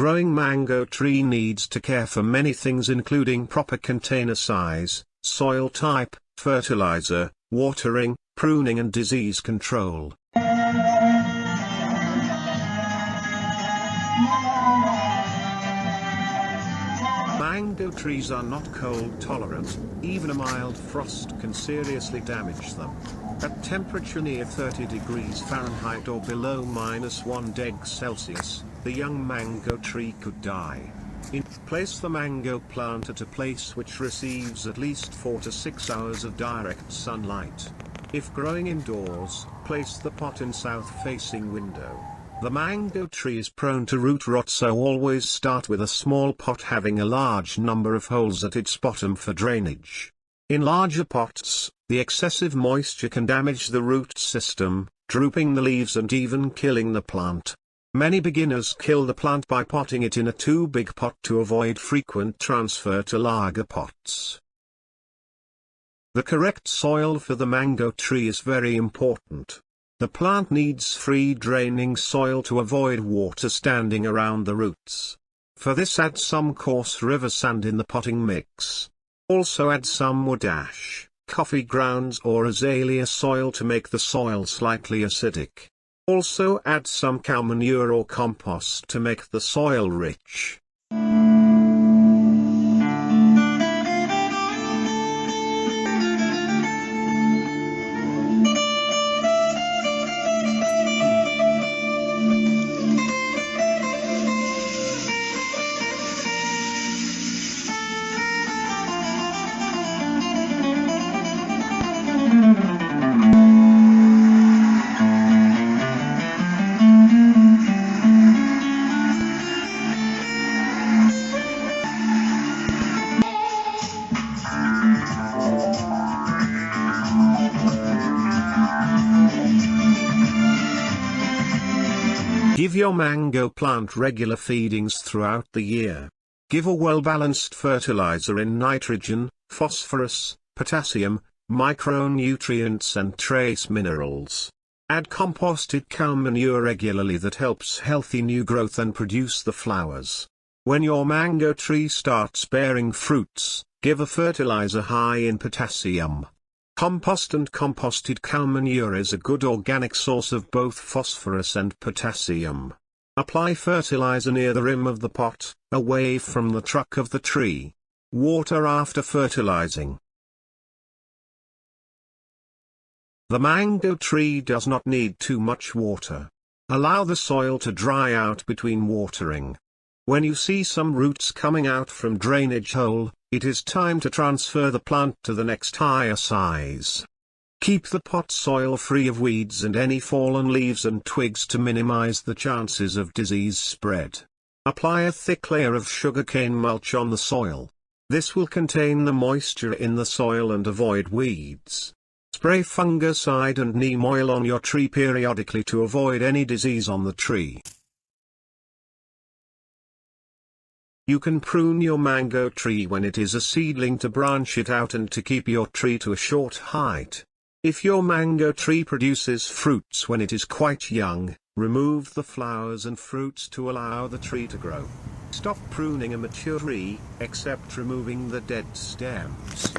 Growing mango tree needs to care for many things including proper container size, soil type, fertilizer, watering, pruning and disease control. Mango trees are not cold tolerant, even a mild frost can seriously damage them. At temperature near 30 degrees Fahrenheit or below -1°C, the young mango tree could die. Place the mango plant at a place which receives at least 4 to 6 hours of direct sunlight. If growing indoors, place the pot in south-facing window. The mango tree is prone to root rot, so always start with a small pot having a large number of holes at its bottom for drainage. In larger pots, the excessive moisture can damage the root system, drooping the leaves and even killing the plant. Many beginners kill the plant by potting it in a too big pot to avoid frequent transfer to larger pots. The correct soil for the mango tree is very important. The plant needs free draining soil to avoid water standing around the roots. For this, add some coarse river sand in the potting mix. Also add some wood ash, coffee grounds or azalea soil to make the soil slightly acidic. Also add some cow manure or compost to make the soil rich. Give your mango plant regular feedings throughout the year. Give a well-balanced fertilizer in nitrogen, phosphorus, potassium, micronutrients and trace minerals. Add composted cow manure regularly that helps healthy new growth and produce the flowers. When your mango tree starts bearing fruits, give a fertilizer high in potassium. Compost and composted cow manure is a good organic source of both phosphorus and potassium. Apply fertilizer near the rim of the pot, away from the trunk of the tree. Water after fertilizing. The mango tree does not need too much water. Allow the soil to dry out between watering. When you see some roots coming out from drainage hole, it is time to transfer the plant to the next higher size. Keep the pot soil free of weeds and any fallen leaves and twigs to minimize the chances of disease spread. Apply a thick layer of sugarcane mulch on the soil. This will contain the moisture in the soil and avoid weeds. Spray fungicide and neem oil on your tree periodically to avoid any disease on the tree. You can prune your mango tree when it is a seedling to branch it out and to keep your tree to a short height. If your mango tree produces fruits when it is quite young, remove the flowers and fruits to allow the tree to grow. Stop pruning a mature tree, except removing the dead stems.